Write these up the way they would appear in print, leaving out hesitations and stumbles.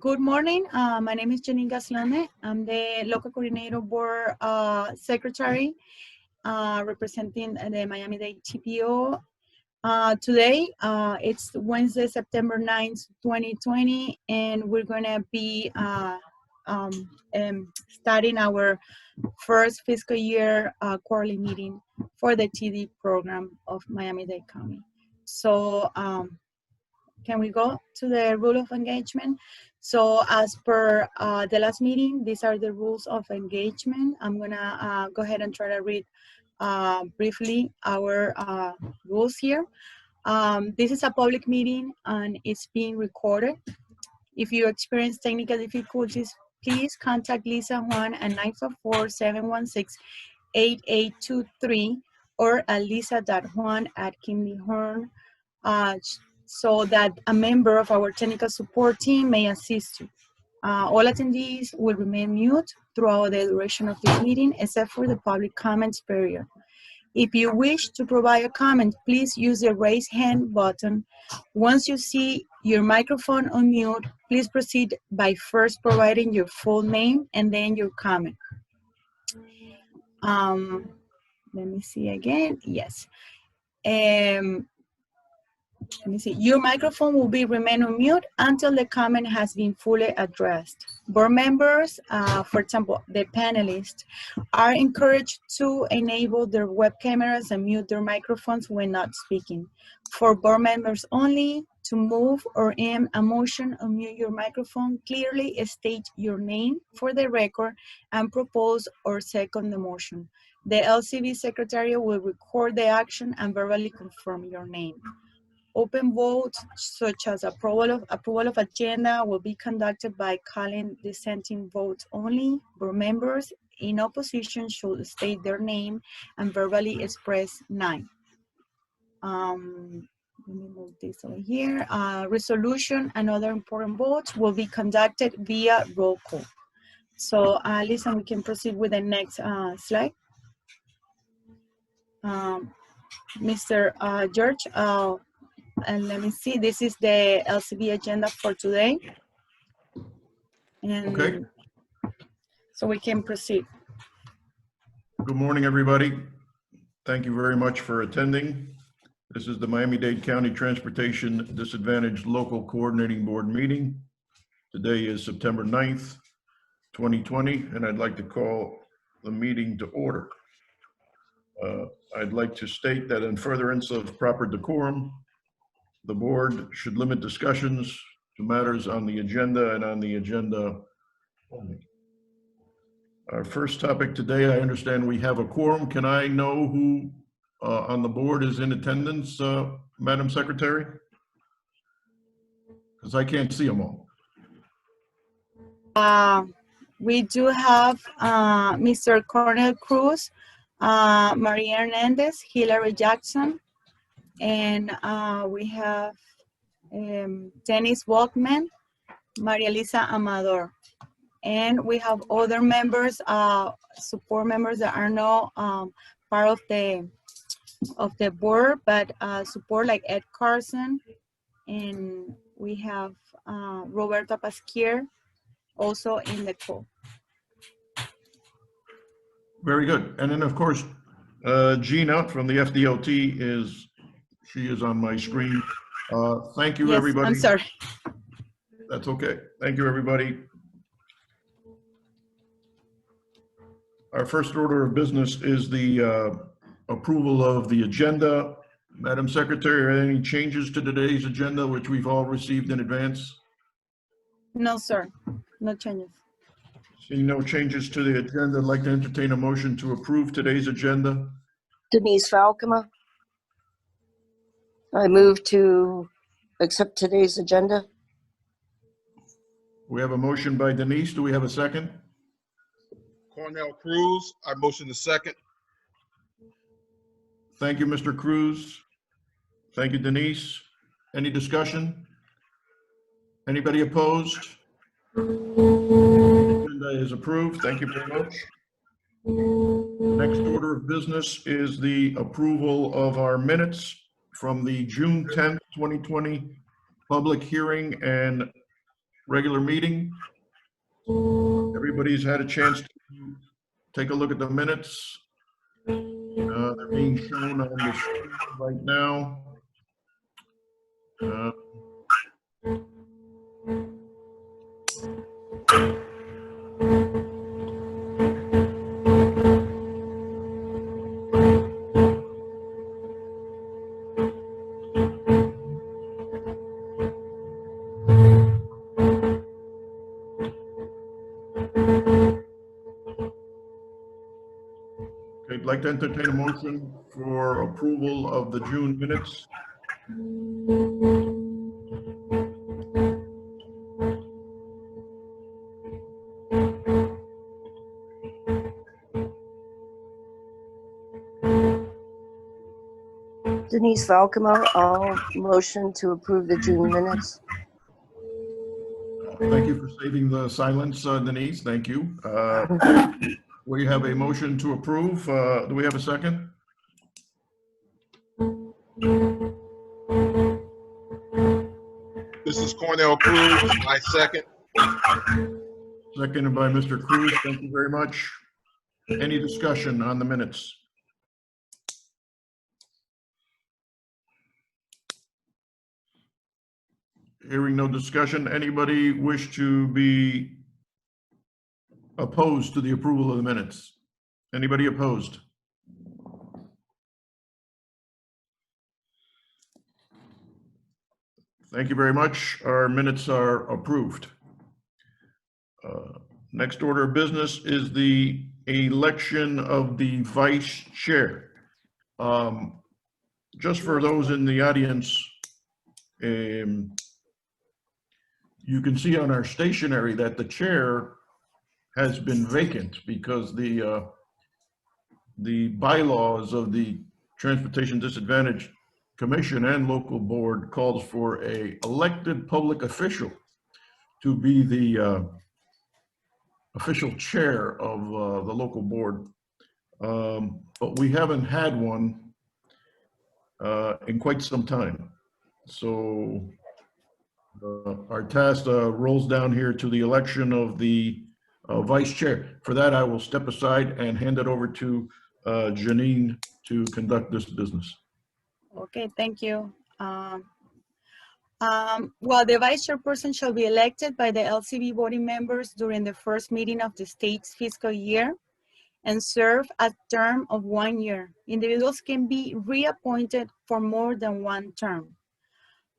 Good morning. My name is Janine Gaslone. I'm the local coordinator board secretary representing the Miami-Dade TPO. Today, it's Wednesday, September 9th, 2020, and we're going to be starting our first fiscal year quarterly meeting for the TD program of Miami-Dade County. So can we go to the rule of engagement? So as per the last meeting, these are the rules of engagement. I'm gonna go ahead and try to read briefly our rules here. This is a public meeting and it's being recorded. If you experience technical difficulties, please contact Lisa Juan at 954-716-8823 or at lisa.juan@kinleyhorn so that a member of our technical support team may assist you. All attendees will remain mute throughout the duration of this meeting, except for the public comments period. If you wish to provide a comment, please use the raise hand button. Once you see your microphone on mute, please proceed by first providing your full name and then your comment. Let me see again. Yes. Let me see. Your microphone will remain on mute until the comment has been fully addressed. Board members, for example, the panelists, are encouraged to enable their web cameras and mute their microphones when not speaking. For board members only, to move or aim a motion or mute your microphone, clearly state your name for the record and propose or second the motion. The LCB secretary will record the action and verbally confirm your name. Open votes, such as approval of agenda, will be conducted by calling dissenting votes only. Board members in opposition should state their name and verbally express nay. Let me move this over here. Resolution and other important votes will be conducted via roll call. So, listen, we can proceed with the next slide. Mr. George, and let me see, this is the LCB agenda for today. And okay. So we can proceed. Good morning, everybody. Thank you very much for attending. This is the Miami-Dade County Transportation Disadvantaged Local Coordinating Board meeting. Today is September 9th, 2020, and I'd like to call the meeting to order. I'd like to state that in furtherance of proper decorum, the board should limit discussions to matters on the agenda and on the agenda only. Our first topic today, I understand we have a quorum. Can I know who on the board is in attendance, Madam Secretary? Because I can't see them all. We do have Mr. Cornel Cruz, Maria Hernandez, Hillary Jackson, and we have Dennis Walkman, Maria Lisa Amador. And we have other members, support members that are not part of the board, but support like Ed Carson, and we have Roberta Pasquier also in the call. Very good. And then of course, Gina from the FDLT is on my screen. Thank you, yes, everybody. I'm sorry. That's okay. Thank you, everybody. Our first order of business is the approval of the agenda. Madam Secretary, are there any changes to today's agenda, which we've all received in advance? No, sir. No changes. Seeing no changes to the agenda, I'd like to entertain a motion to approve today's agenda. Denise Falconer. I move to accept today's agenda. We have a motion by Denise. Do we have a second? Cornel Cruz, I motion to second. Thank you, Mr. Cruz. Thank you, Denise. Any discussion? Anybody opposed? The agenda is approved. Thank you very much. Next order of business is the approval of our minutes from the June 10th, 2020 public hearing and regular meeting. Everybody's had a chance to take a look at the minutes. They're being shown on the screen right now. I'd like to entertain a motion for approval of the June minutes. Denise Valcamo, I'll motion to approve the June minutes. Thank you for saving the silence, Denise. Thank you. We have a motion to approve. Do we have a second? This is Cornell Cruz. I second. Seconded by Mr. Cruz. Thank you very much. Any discussion on the minutes? Hearing no discussion, anybody wish to be opposed to the approval of the minutes? Anybody opposed? Thank you very much. Our minutes are approved. Next order of business is the election of the vice chair. Just for those in the audience, you can see on our stationery that the chair has been vacant because the bylaws of the Transportation Disadvantaged Commission and local board calls for a elected public official to be the official chair of the local board. But we haven't had one in quite some time. So our task rolls down here to the election of the vice chair. For that, I will step aside and hand it over to Janine to conduct this business. Okay, thank you. Well, the vice chairperson shall be elected by the LCB voting members during the first meeting of the state's fiscal year and serve a term of 1 year. Individuals can be reappointed for more than one term.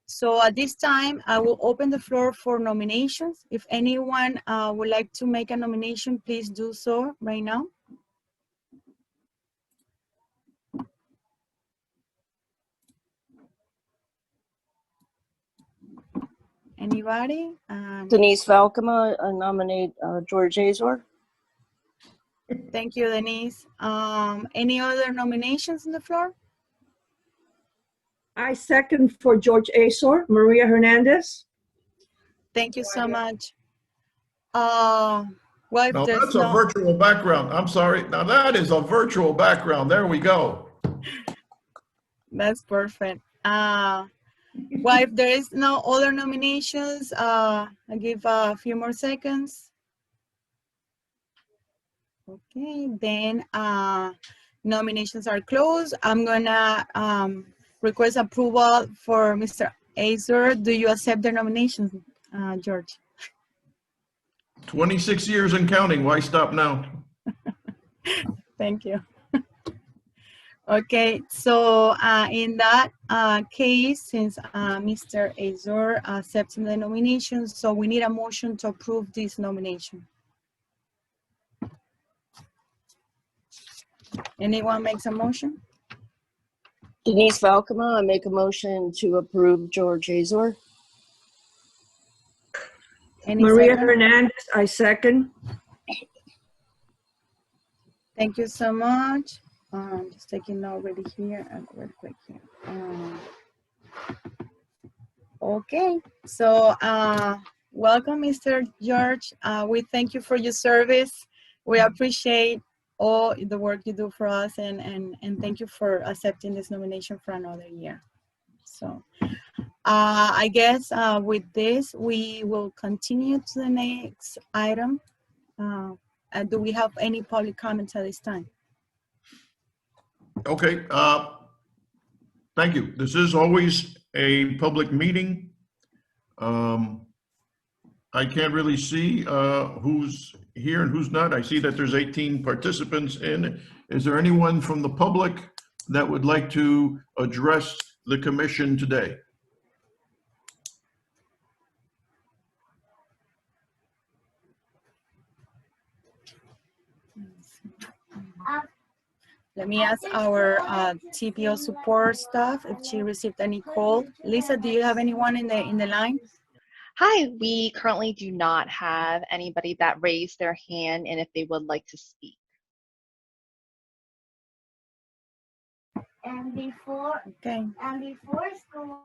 So at this time, I will open the floor for nominations. If anyone would like to make a nomination, please do so right now. Anybody? Denise Valcamo, I nominate George Azor. Thank you, Denise. Any other nominations on the floor? I second for George Azor, Maria Hernandez. Thank you so much. Well, if Now there's that's a no, virtual background. I'm sorry. Now that is a virtual background. There we go. that's perfect. Well, if there is no other nominations, I'll give a few more seconds. Okay, then nominations are closed. I'm gonna request approval for Mr. Azor. Do you accept the nominations, George? 26 years and counting. Why stop now? Thank you. Okay, so in that case, since Mr. Azor accepts the nomination, so we need a motion to approve this nomination. Anyone makes a motion? Denise Valcamo, I make a motion to approve George Azor. Any Maria second? Hernandez, I second. Thank you so much. Just taking note already here and real quick here. Okay, so welcome, Mr. George. We thank you for your service. We appreciate all the work you do for us, and thank you for accepting this nomination for another year. So I guess with this, we will continue to the next item. Do we have any public comments at this time? Okay, thank you. This is always a public meeting. I can't really see who's here and who's not. I see that there's 18 participants in. Is there anyone from the public that would like to address the commission today? Let me ask our TPO support staff if she received any call. Lisa, do you have anyone in the line? Hi, we currently do not have anybody that raised their hand and if they would like to speak. And before school.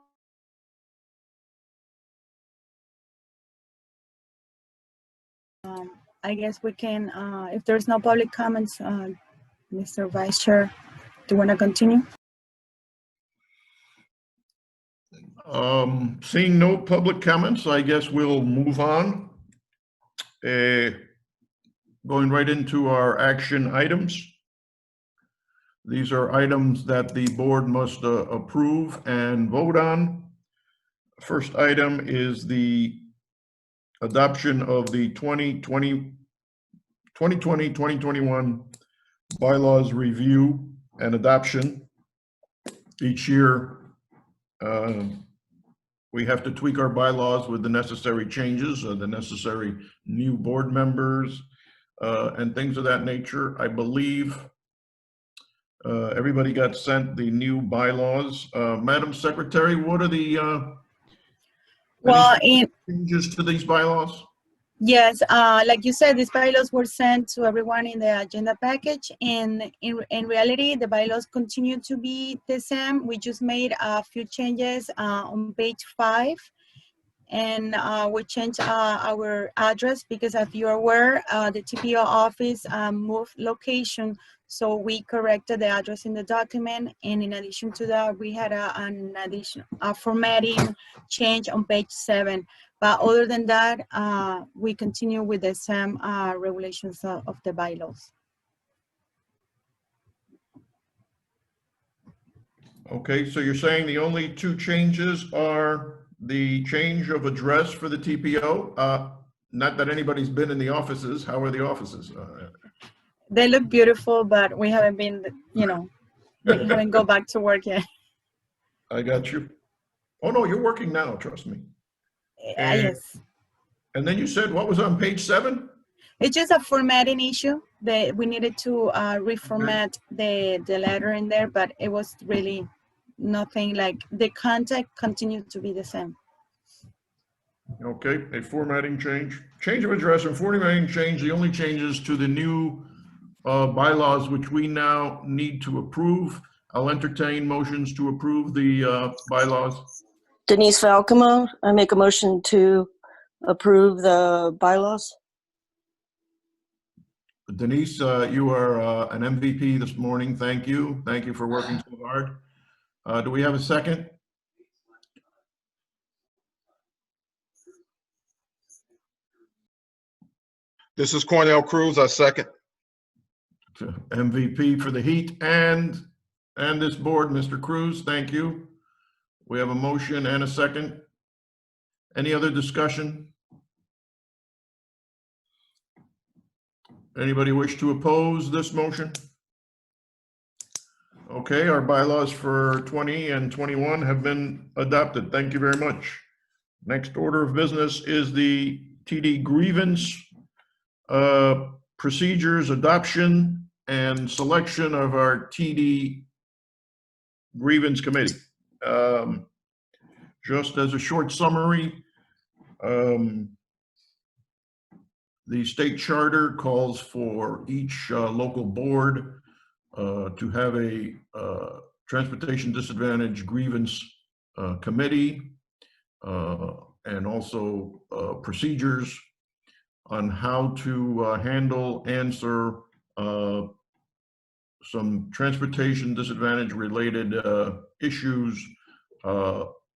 I guess we can, if there's no public comments, Mr. Vice Chair, do you want to continue? Seeing no public comments, I guess we'll move on. Going right into our action items. These are items that the board must approve and vote on. First item is the adoption of the 2020-2021 bylaws review and adoption. Each year, we have to tweak our bylaws with the necessary changes, the necessary new board members, and things of that nature. I believe everybody got sent the new bylaws. Madam Secretary, what are the changes to these bylaws? Yes, like you said, these bylaws were sent to everyone in the agenda package, and in reality, the bylaws continue to be the same. We just made a few changes on page 5, and we changed our address because, if you're aware, the TPO office moved location, so we corrected the address in the document, and in addition to that, we had a formatting change on page 7. But other than that, we continue with the same regulations of the bylaws. Okay, so you're saying the only two changes are the change of address for the TPO? Not that anybody's been in the offices. How are the offices? They look beautiful, but we haven't been, we haven't go back to work yet. I got you. Oh no, you're working now, trust me. Yes. And then you said what was on page 7? It's just a formatting issue that we needed to reformat the letter in there, but it was really nothing. Like the content continued to be the same. Okay, a formatting change of address and formatting change. The only changes to the new bylaws, which we now need to approve. I'll entertain motions to approve the bylaws. Denise Falcamo, I make a motion to approve the bylaws. Denise, you are an MVP this morning. Thank you. Thank you for working so hard. Do we have a second? This is Cornell Cruz. I second. MVP for the heat and this board, Mr. Cruz. Thank you. We have a motion and a second. Any other discussion? Anybody wish to oppose this motion? Okay, our bylaws for 20 and 21 have been adopted. Thank you very much. Next order of business is the TD Grievance Procedures adoption and selection of our TD Grievance Committee. Just as a short summary, the state charter calls for each local board to have a transportation disadvantage grievance committee and also procedures on how to answer some transportation disadvantage related issues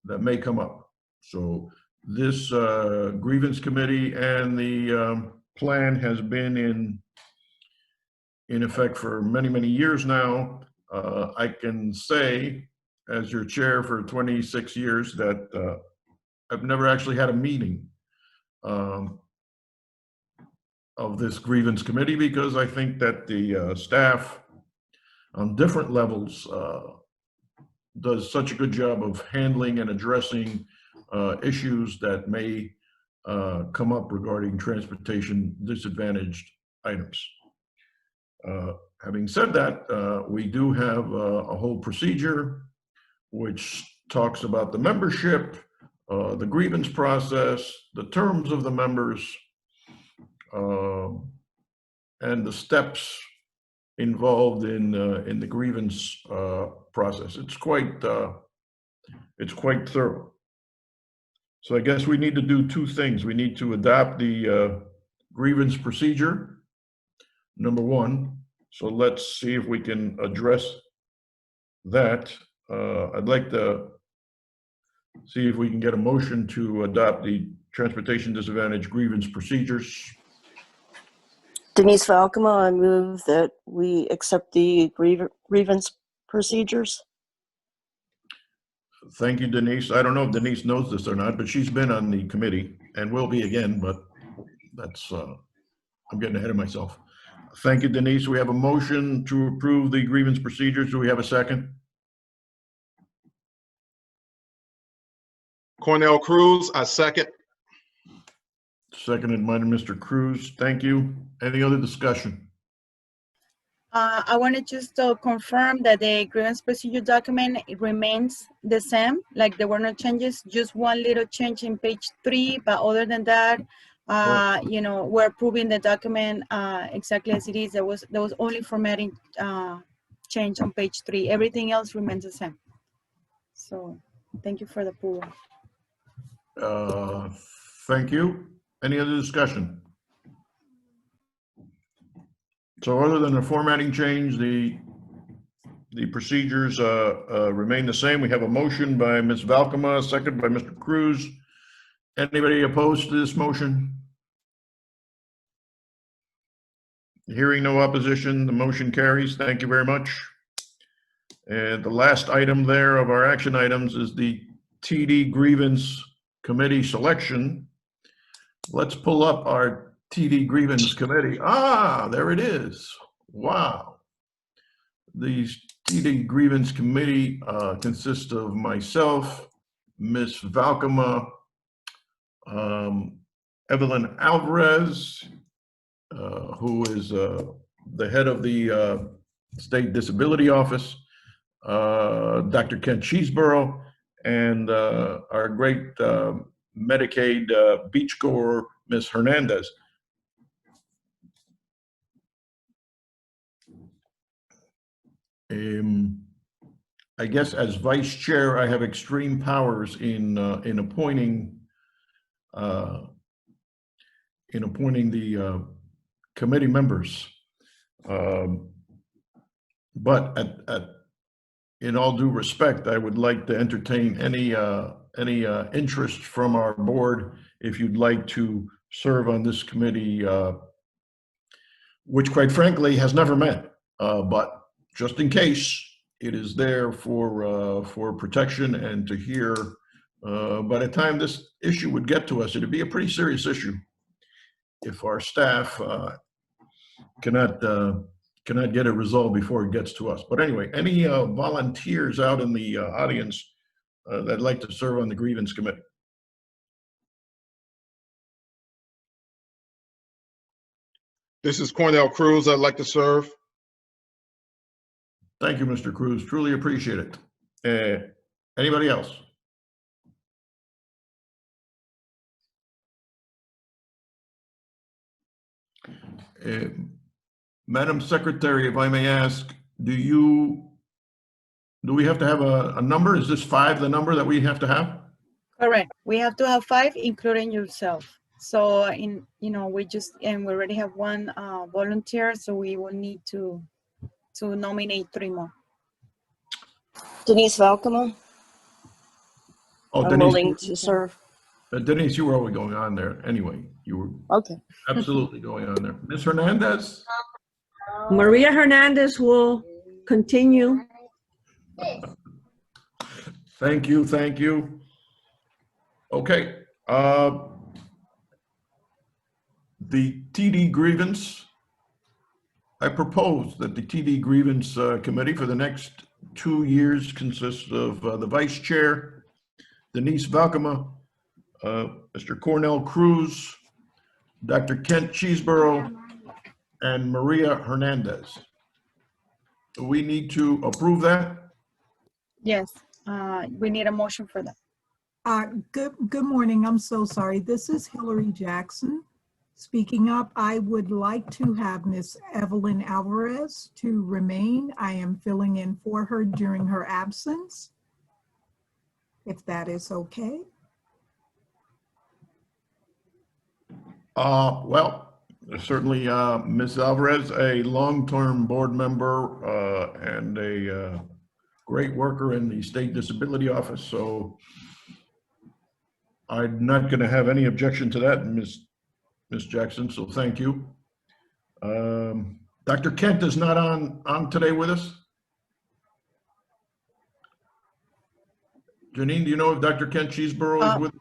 may come up. So this grievance committee and the plan has been in effect for many, many years now. I can say, as your chair for 26 years, that I've never actually had a meeting of this grievance committee, because I think that the staff on different levels does such a good job of handling and addressing issues that may come up regarding transportation disadvantaged items. Having said that, we do have a whole procedure which talks about the membership, the grievance process, the terms of the members, and the steps involved in the grievance process. It's quite thorough. So I guess we need to do two things. We need to adopt the grievance procedure, number one. So let's see if we can address that. I'd like to see if we can get a motion to adopt the transportation disadvantage grievance procedures. Denise Valkema, I move that we accept the grievance procedures. Thank you, Denise. I don't know if Denise knows this or not, but she's been on the committee and will be again, but that's, I'm getting ahead of myself. Thank you, Denise. We have a motion to approve the grievance procedures. Do we have a second? Cornell Cruz, I second. Seconded by Mr. Cruz. Thank you. Any other discussion? I want to just confirm that the grievance procedure document, it remains the same, like there were no changes, just one little change in page 3, but other than that, you know, we're approving the document exactly as it is. There was only formatting change on page 3. Everything else remains the same. So thank you for the approval. Thank you. Any other discussion? So other than the formatting change, the procedures remain the same. We have a motion by Ms. Valkema, second by Mr. Cruz. Anybody opposed to this motion? Hearing no opposition, the motion carries. Thank you very much. And the last item there of our action items is the TD Grievance Committee selection. Let's pull up our TD Grievance Committee. Ah, there it is. Wow. The TD Grievance Committee consists of myself, Ms. Valkema, Evelyn Alvarez, who is the head of the State Disability Office, Dr. Ken Cheeseborough, and our great Medicaid beachgoer, Ms. Hernandez. I guess as vice chair, I have extreme powers in appointing the committee members. But in all due respect, I would like to entertain any interest from our board if you'd like to serve on this committee, which quite frankly has never met, but just in case, it is there for protection and to hear. By the time this issue would get to us, it'd be a pretty serious issue if our staff cannot get it resolved before it gets to us. But anyway, any volunteers out in the audience that'd like to serve on the grievance committee? This is Cornell Cruz. I'd like to serve. Thank you, Mr. Cruz. Truly appreciate it. Anybody else? Madam Secretary, if I may ask, do we have to have a number? Is this 5 the number that we have to have? Correct. We have to have 5, including yourself. So we already have 1 volunteer, so we will need to nominate 3 more. Denise Valkema. Oh, I'm Denise, willing to serve. Denise, you were always going on there anyway. You were Okay. absolutely going on there. Ms. Hernandez? Maria Hernandez will continue. Thank you, thank you. Okay, the TD grievance, I propose that the TD grievance committee for the next 2 years consists of the vice chair, Denise Valkema, Mr. Cornell Cruz, Dr. Kent Cheeseborough, and Maria Hernandez. Do we need to approve that? Yes, we need a motion for that. Good morning. I'm so sorry. This is Hillary Jackson. Speaking up, I would like to have Miss Evelyn Alvarez to remain. I am filling in for her during her absence, if that is okay. Well, certainly Ms. Alvarez, a long-term board member and a great worker in the State Disability Office, so I'm not going to have any objection to that, Ms. Jackson, so thank you. Dr. Kent is not on today with us. Janine, do you know if Dr. Kent Cheeseborough is with us?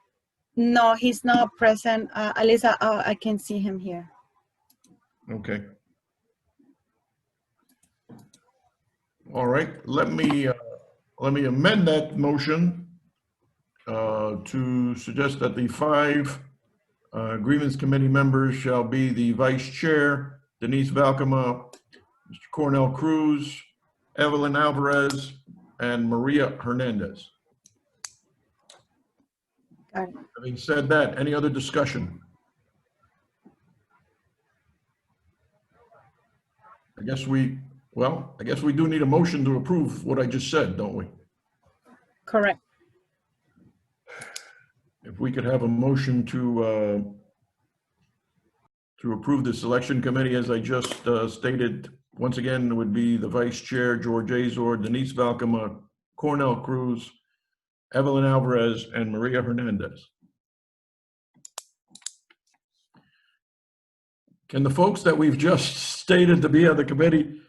No, he's not present. Alisa, I can see him here. Okay. All right, let me amend that motion to suggest that the 5 grievance committee members shall be the vice chair, Denise Valkema, Mr. Cornell Cruz, Evelyn Alvarez, and Maria Hernandez. Got it. Having said that, any other discussion? I guess we do need a motion to approve what I just said, don't we? Correct. If we could have a motion to approve the selection committee, as I just stated, once again, it would be the vice chair, George Azor, Denise Valkema, Cornell Cruz, Evelyn Alvarez, and Maria Hernandez. Can the folks that we've just stated to be on the committee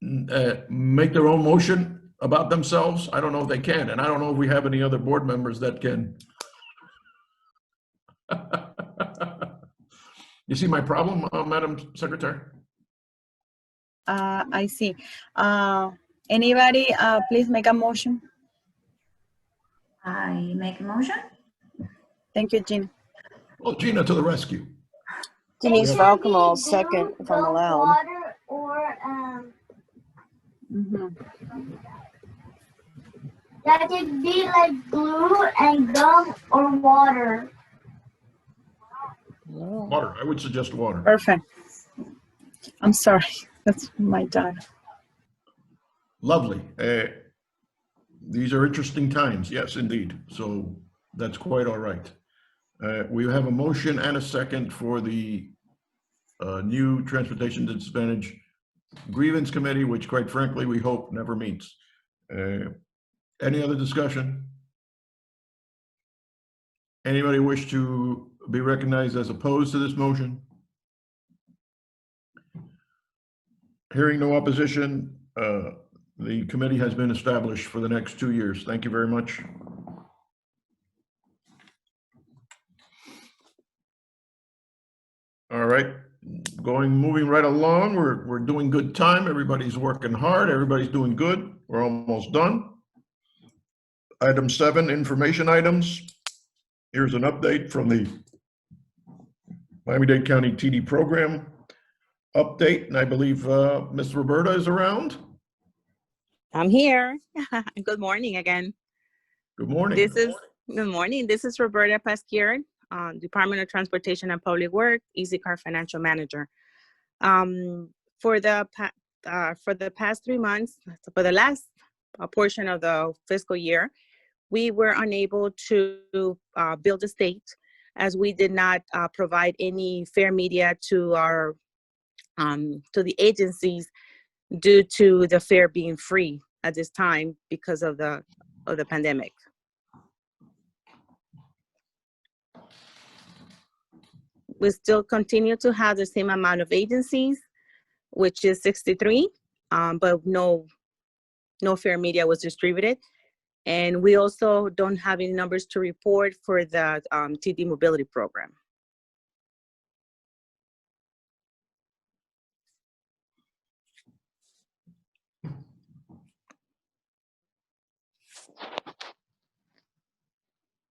make their own motion about themselves? I don't know if they can, and I don't know if we have any other board members that can. You see my problem, Madam Secretary? I see. Anybody, please make a motion. I make a motion. Thank you, Gina. Well, Gina to the rescue. Denise It can Falcom, be I'll second if I'm gum, allowed. Water or that could be like glue and gum or water. Water, I would suggest water. Perfect. I'm sorry, that's my dad. Lovely. These are interesting times, yes, indeed. So that's quite all right. We have a motion and a second for the new Transportation Disadvantage Grievance Committee, which quite frankly, we hope never meets. Any other discussion? Anybody wish to be recognized as opposed to this motion? Hearing no opposition, the committee has been established for the next 2 years. Thank you very much. All right, moving right along. We're doing good time. Everybody's working hard. Everybody's doing good. We're almost done. Item 7, information items. Here's an update from the Miami-Dade County TD program update, and I believe Ms. Roberta is around. I'm here. Good morning again. Good morning. Good morning. This is Roberta Pasquier, Department of Transportation and Public Works, Easy Car Financial Manager. For the past 3 months, for the last portion of the fiscal year, we were unable to bill the state as we did not provide any fair media to our to the agencies due to the fare being free at this time because of the pandemic. We still continue to have the same amount of agencies, which is 63, but no fair media was distributed. And we also don't have any numbers to report for the TD mobility program.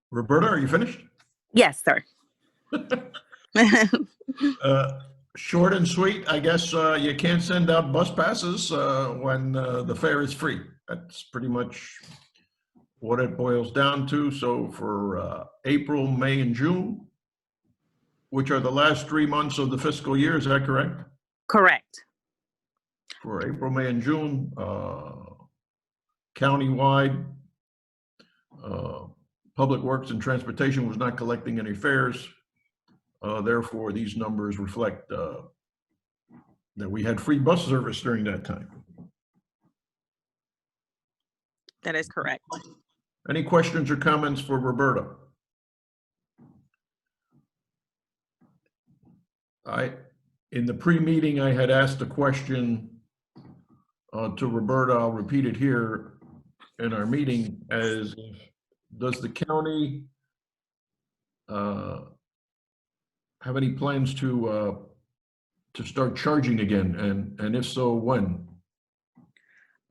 Roberta, are you finished? Yes, sir. Short and sweet, I guess you can't send out bus passes when the fare is free. That's pretty much what it boils down to. So for April, May, and June, which are the last 3 months of the fiscal year, is that correct? Correct. For April, May, and June, countywide, Public Works and Transportation was not collecting any fares. Therefore, these numbers reflect that we had free bus service during that time. That is correct. Any questions or comments for Roberta? In the pre-meeting, I had asked a question to Roberta. I'll repeat it here in our meeting as does the county have any plans to start charging again, and if so, when?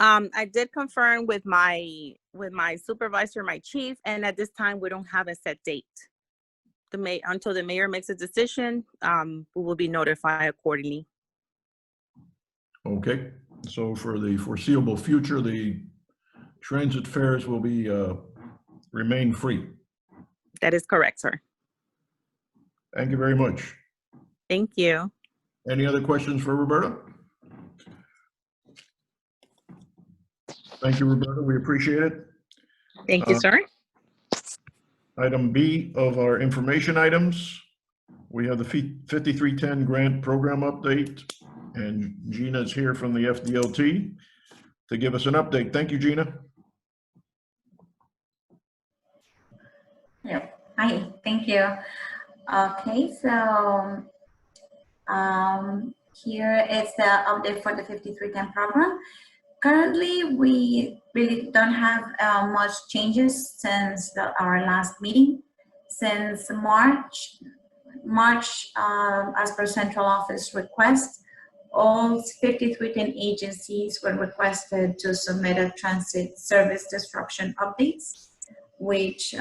I did confirm with my supervisor, my chief, and at this time we don't have a set date. Until the mayor makes a decision, we will be notified accordingly. Okay, so for the foreseeable future, the transit fares will be remain free. That is correct, sir. Thank you very much. Thank you. Any other questions for Roberta? Thank you, Roberta. We appreciate it. Thank you, sir. Item B of our information items, we have the 5310 grant program update, and Gina is here from the FDLT to give us an update. Thank you, Gina. Yeah. Hi, thank you. Okay, so here is the update for the 5310 program. Currently, we really don't have much changes since our last meeting. Since March, as per central office request, all 5310 agencies were requested to submit a transit service disruption updates, which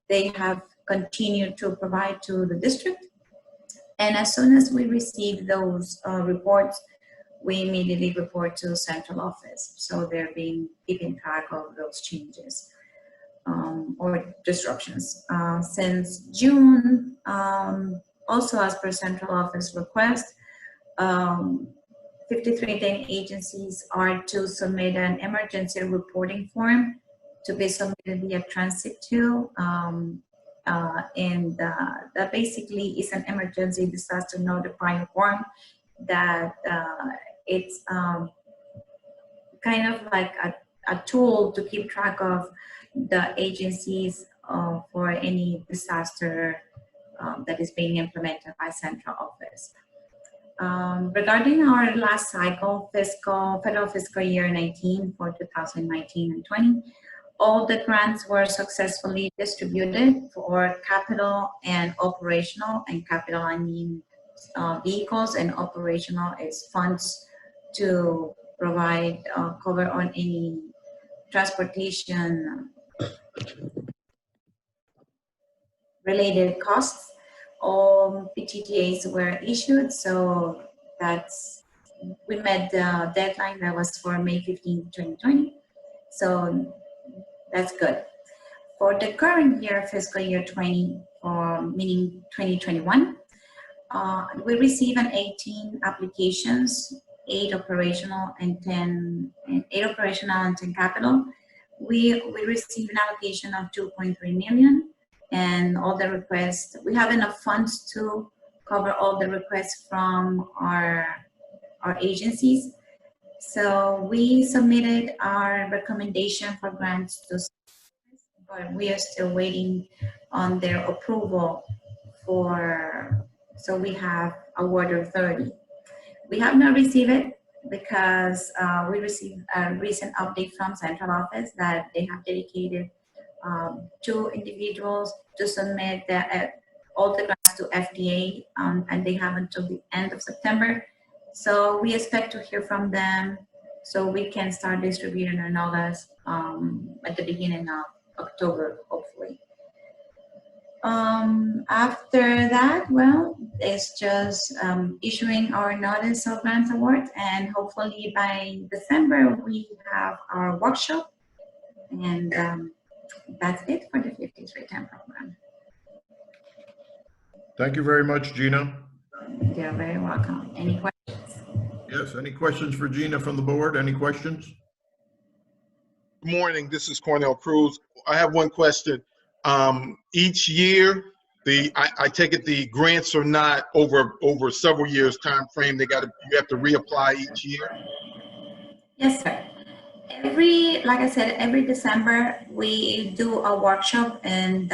they have continued to provide to the district. And as soon as we receive those reports, we immediately report to central office. So they're keeping track of those changes or disruptions. Since June, also as per central office request, 5310 agencies are to submit an emergency reporting form to be submitted via transit to. And that basically is an emergency disaster notifying form that it's kind of like a tool to keep track of the agencies for any disaster that is being implemented by central office. Regarding our last cycle, federal fiscal year 19 for 2019 and 20, all the grants were successfully distributed for capital and operational. And capital, I mean vehicles, and operational is funds to provide cover on any transportation related costs. All PTTAs were issued, so we met the deadline that was for May 15, 2020. So that's good. For the current year, fiscal year 20, meaning 2021, we receive 18 applications, 8 operational and 10 capital. We received an allocation of 2.3 million, and all the requests, we have enough funds to cover all the requests from our agencies. So we submitted our recommendation for grants to, but we are still waiting on their approval for So we have awarded 30. We have not received it because we received a recent update from central office that they have dedicated 2 individuals to submit all the grants to FDA, and they have until the end of September. So we expect to hear from them so we can start distributing our NOLAs at the beginning of October, hopefully. After that, well, it's just issuing our notice of grants award, and hopefully by December we have our workshop, and that's it for the 5310 program. Thank you very much, Gina. You're very welcome. Any questions? Yes, any questions for Gina from the board? Any questions? Good morning, this is Cornell Cruz. I have one question. Each year, I take it the grants are not over several years time frame. You have to reapply each year. Yes, sir. Like I said, every December we do a workshop, and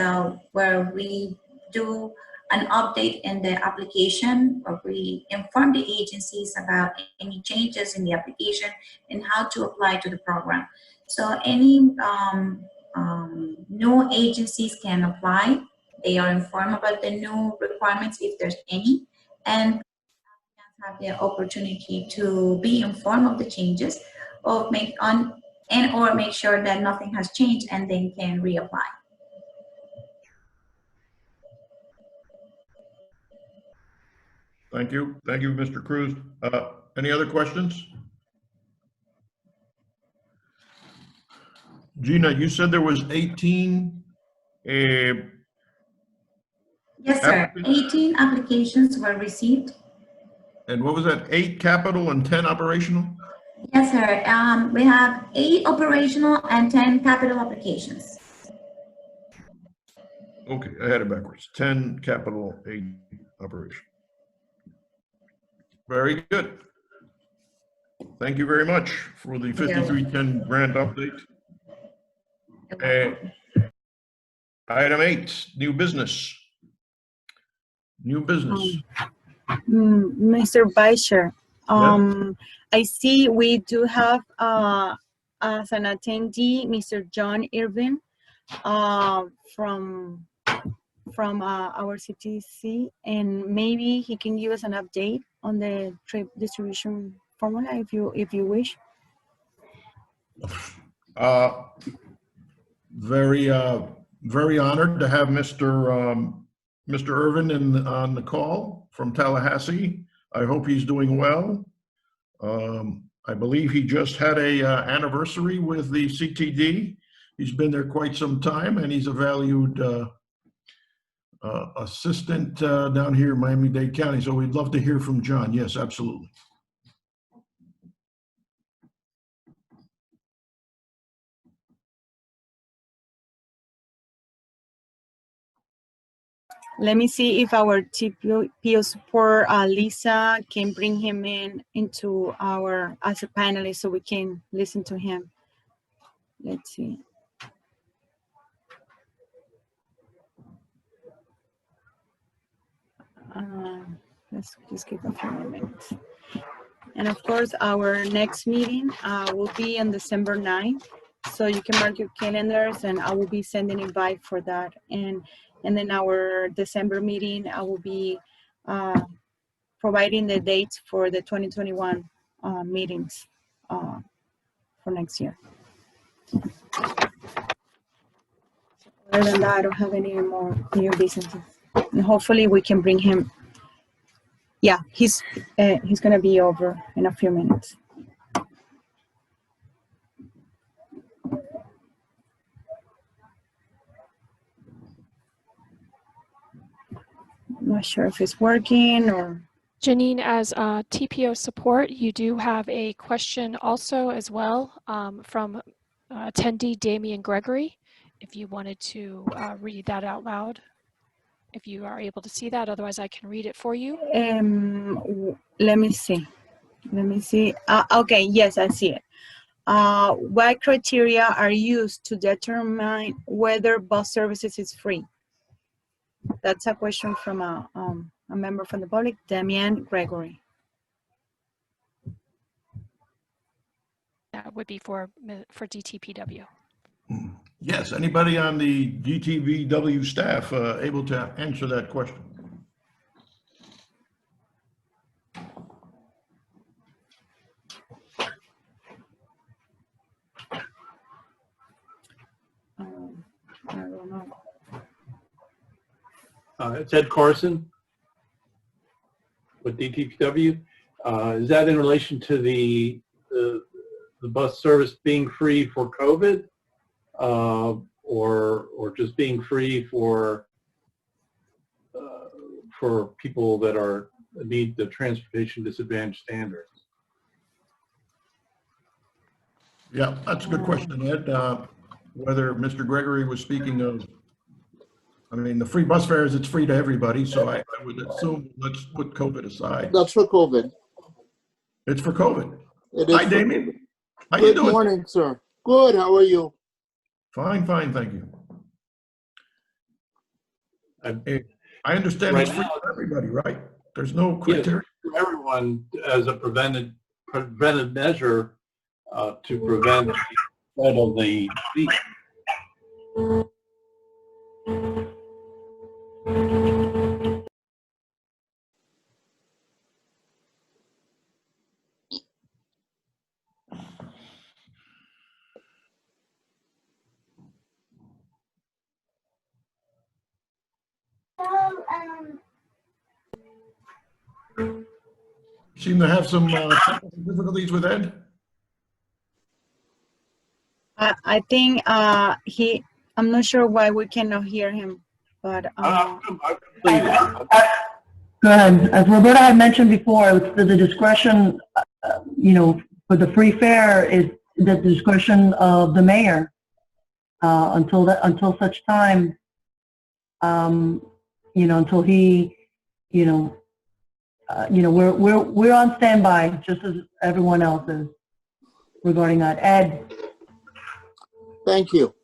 where we do an update in the application, where we inform the agencies about any changes in the application and how to apply to the program. So any new agencies can apply. They are informed about the new requirements, if there's any, and have the opportunity to be informed of the changes, or make sure that nothing has changed, and then can reapply. Thank you. Thank you, Mr. Cruz. Any other questions? Gina, you said there was 18. Yes, sir. 18 applications were received. And what was that? 8 capital and 10 operational? Yes, sir. We have 8 operational and 10 capital applications. Okay, I had it backwards. 10 capital, 8 operation. Very good. Thank you very much for the 5310 grant update. Item 8, new business. New business. Mr. Vice Chair, I see we do have as an attendee Mr. John Irvin from our CTC, and maybe he can give us an update on the trip distribution formula if you wish. Very honored to have Mr. Irvin on the call from Tallahassee. I hope he's doing well. I believe he just had a anniversary with the CTD. He's been there quite some time, and he's a valued assistant down here in Miami-Dade County. So we'd love to hear from John. Yes, absolutely. Let me see if our TPO support, Lisa, can bring him into our as a panelist so we can listen to him. Let's see. Let's just give a few minutes. And of course, our next meeting will be on December 9th. So you can mark your calendars, and I will be sending an invite for that. And then our December meeting, I will be providing the dates for the 2021 meetings for next year. Other than that, I don't have any more new businesses. And hopefully we can bring him. Yeah, he's gonna be over in a few minutes. I'm not sure if it's working or. Janine, as TPO support, you do have a question also as well from attendee Damian Gregory. If you wanted to read that out loud, if you are able to see that, otherwise I can read it for you. Let me see. Okay, yes, I see it. What criteria are used to determine whether bus services is free? That's a question from a member from the public, Damian Gregory. That would be for DTPW. Yes, anybody on the DTVW staff able to answer that question? I don't know. It's Ed Carson with DTPW. Is that in relation to the bus service being free for COVID, or just being free for people that meet the transportation disadvantage standards? Yeah, that's a good question, Ed. Whether Mr. Gregory was speaking of, I mean, the free bus fares, it's free to everybody, so I would assume, let's put COVID aside. That's for COVID. It's for COVID. It is. Hi, Damien. How you Good doing? morning, sir. Good. How are you? Fine, fine, thank you. I understand Right it's free now, for everybody, right? There's no criteria. Yes, for everyone as a preventive measure to prevent the spread of the disease. Seem to have some technical difficulties with Ed. I think I'm not sure why we cannot hear him, but Go ahead. As Roberta had mentioned before, it's the discretion, for the free fare is the discretion of the mayor until such time, until he, we're on standby just as everyone else is regarding that. Ed. Thank you.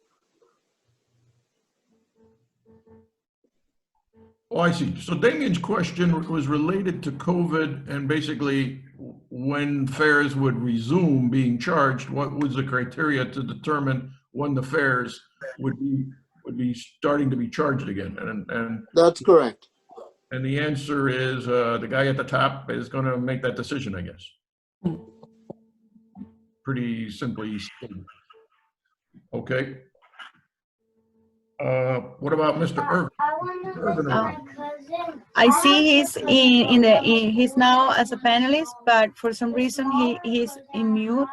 Oh, I see. So Damien's question was related to COVID and basically when fares would resume being charged, what was the criteria to determine when the fares would be starting to be charged again? And that's correct. And the answer is the guy at the top is going to make that decision, I guess. Pretty simply stated. Okay. What about Mr. Irvin? I see he's now as a panelist, but for some reason he's in mute,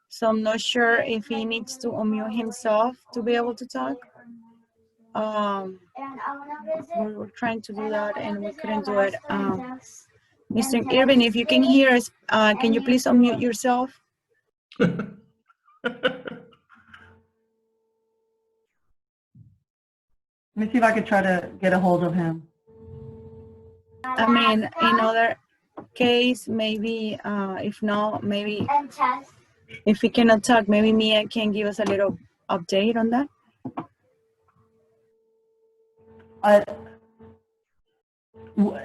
so I'm not sure if he needs to unmute himself to be able to talk. We were trying to do that and we couldn't do it. Mr. Irvin, if you can hear us, can you please unmute yourself? Let me see if I could try to get a hold of him. I mean, in other case, maybe, if not, maybe if he cannot talk, maybe Mia can give us a little update on that.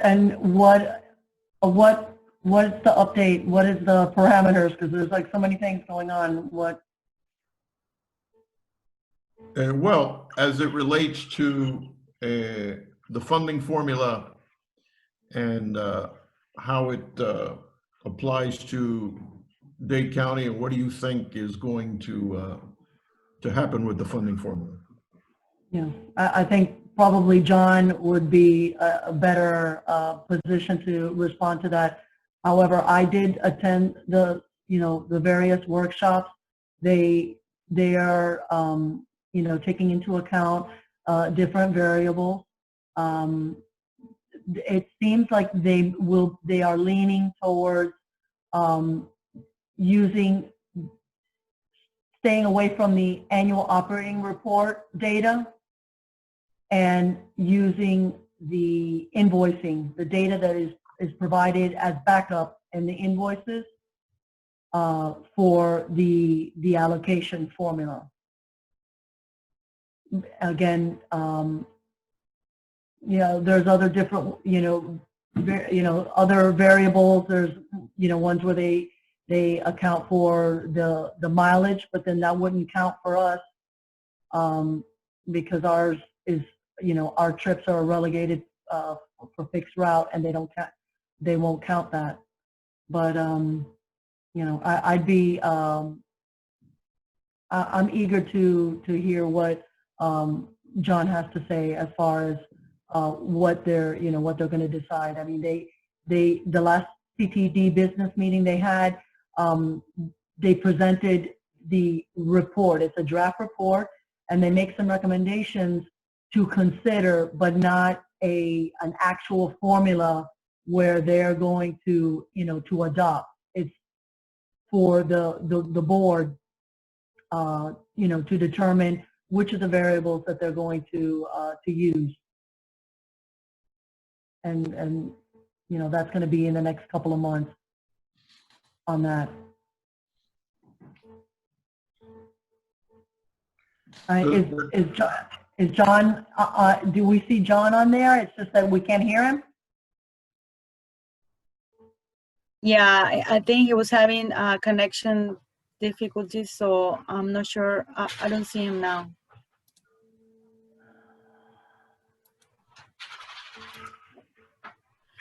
And what's the update? What is the parameters? Because there's like so many things going on. What? Well, as it relates to the funding formula and how it applies to Dade County, and what do you think is going to happen with the funding formula? Yeah, I think probably John would be a better position to respond to that. However, I did attend the various workshops. They are taking into account different variables. It seems like they are leaning towards staying away from the annual operating report data and using the invoicing, the data that is provided as backup in the invoices for the allocation formula. Again, there's other different, other variables. There's, ones where they account for the mileage, but then that wouldn't count for us because ours is, our trips are relegated for fixed route, and they won't count that. But I'd be I'm eager to hear what John has to say as far as what they're going to decide. I mean, the last CTD business meeting they had, they presented the report. It's a draft report, and they make some recommendations to consider, but not an actual formula where they're going to to adopt. It's for the board to determine which of the variables that they're going to use. And that's going to be in the next couple of months on that. Is John, do we see John on there? It's just that we can't hear him? Yeah, I think he was having connection difficulties, so I'm not sure. I don't see him now.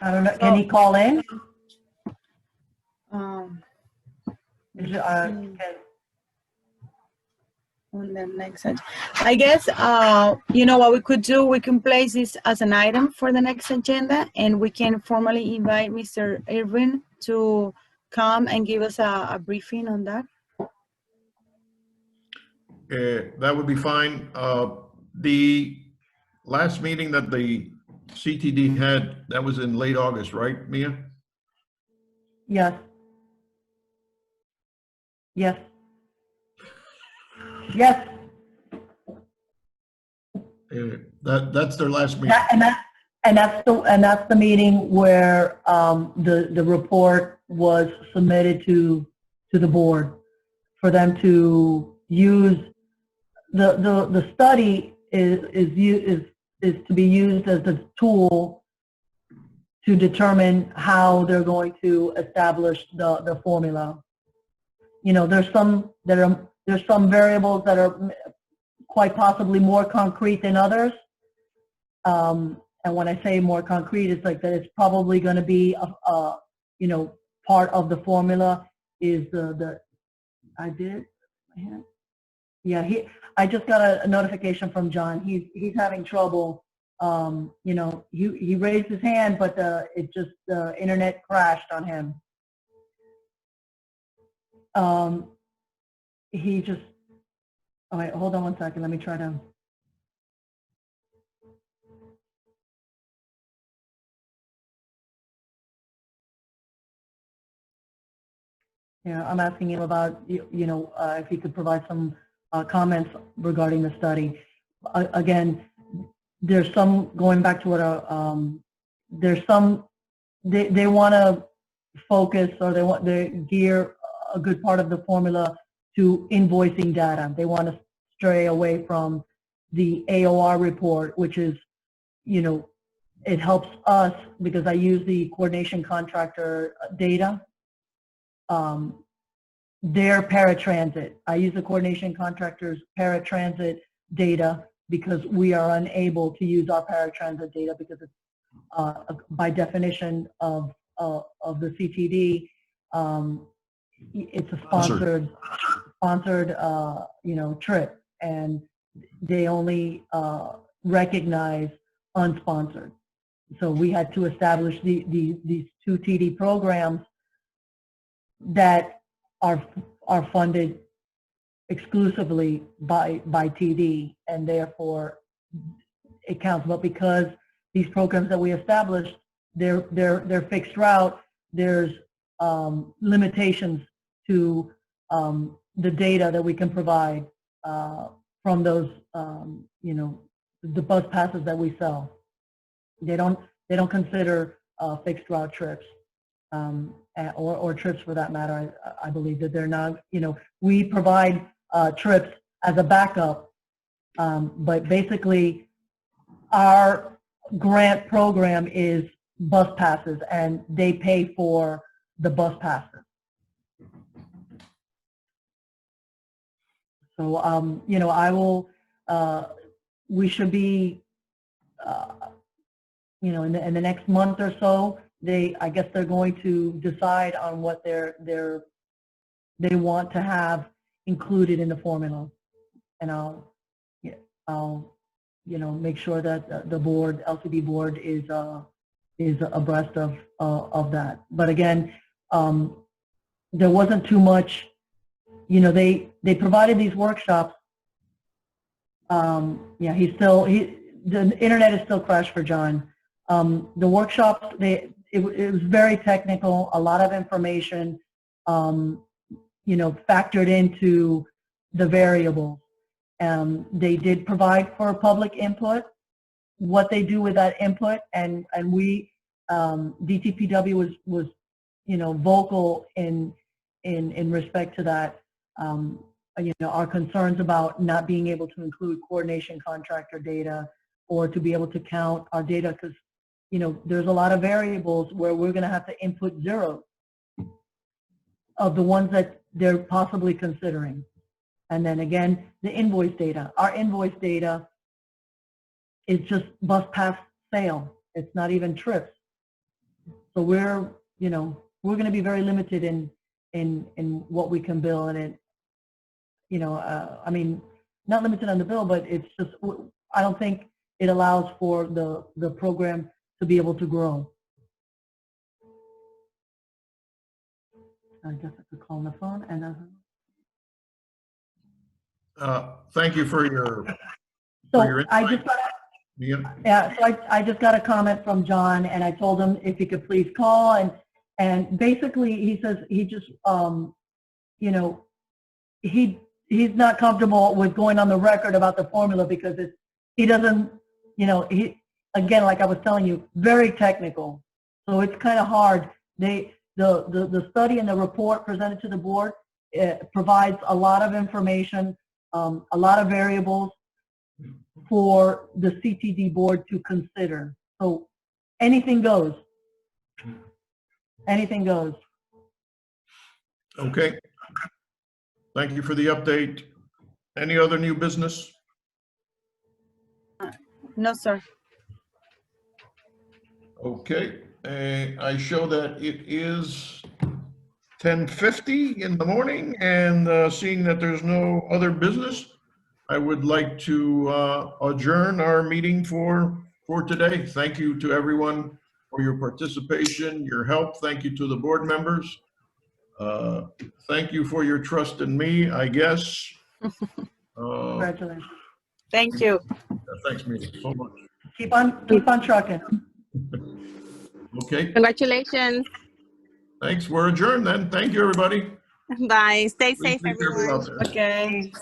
I don't know. Can he call in? On the next agenda. I guess, what we could do, we can place this as an item for the next agenda, and we can formally invite Mr. Irvin to come and give us a briefing on that. That would be fine. The last meeting that the CTD had, that was in late August, right, Mia? Yes. Yes. Yes. That's their last meeting. And that's the meeting where the report was submitted to the board for them to use. The study is to be used as a tool to determine how they're going to establish the formula. There's some variables that are quite possibly more concrete than others. And when I say more concrete, it's like that it's probably going to be part of the formula is I just got a notification from John. He's having trouble. He raised his hand, but the internet crashed on him. All right, hold on one second. Let me try to. Yeah, I'm asking him about, if he could provide some comments regarding the study. Again, there's some, going back to what, there's some, they want to focus, or they gear a good part of the formula to invoicing data. They want to stray away from the AOR report, which is, it helps us because I use the coordination contractor data. Their paratransit. I use the coordination contractor's paratransit data because we are unable to use our paratransit data because it's by definition of the CTD. It's a sponsored trip, and they only recognize unsponsored. So we had to establish these two TD programs that are funded exclusively by TD, and therefore it counts. But because these programs that we established, they're fixed route, there's limitations to the data that we can provide from those the bus passes that we sell. They don't consider fixed route trips. Or trips for that matter. I believe that they're not, we provide trips as a backup, but basically our grant program is bus passes, and they pay for the bus passes. So, you know, I will, we should be, you know, in the next month or so, I guess they're going to decide on what they want to have included in the formula. And I'll, you know, make sure that the board, LCB board is abreast of that. But again, there wasn't too much, you know, they provided these workshops. Yeah, the internet is still crashed for John. The workshops, it was very technical, a lot of information, you know, factored into the variables. They did provide for public input. What they do with that input, and we, DTPW was, you know, vocal in respect to that. You know, our concerns about not being able to include coordination contractor data or to be able to count our data, because, you know, there's a lot of variables where we're going to have to input zero of the ones that they're possibly considering. And then again, the invoice data. Our invoice data is just bus pass sale. It's not even trips. So we're, you know, we're going to be very limited in what we can bill, and it, you know, I mean, not limited on the bill, but it's just, I don't think it allows for the program to be able to grow. I guess I could call on the phone and. Thank you for your. So I just got. Yeah, so I just got a comment from John, and I told him if he could please call, and basically he says he just, you know, he's not comfortable with going on the record about the formula because he doesn't, you know, again, like I was telling you, very technical. So it's kind of hard. The study and the report presented to the board provides a lot of information, a lot of variables for the CTD board to consider. So anything goes. Anything goes. Okay. Thank you for the update. Any other new business? No, sir. Okay. I show that it is 10:50 in the morning, and seeing that there's no other business, I would like to adjourn our meeting for today. Thank you to everyone for your participation, your help. Thank you to the board members. Thank you for your trust in me, I guess. Congratulations. Thank you. Thanks, Mia, so much. Keep on trucking. Okay. Congratulations. Thanks. We're adjourned then. Thank you, everybody. Bye. Stay Please safe, be careful everyone. out there. Okay.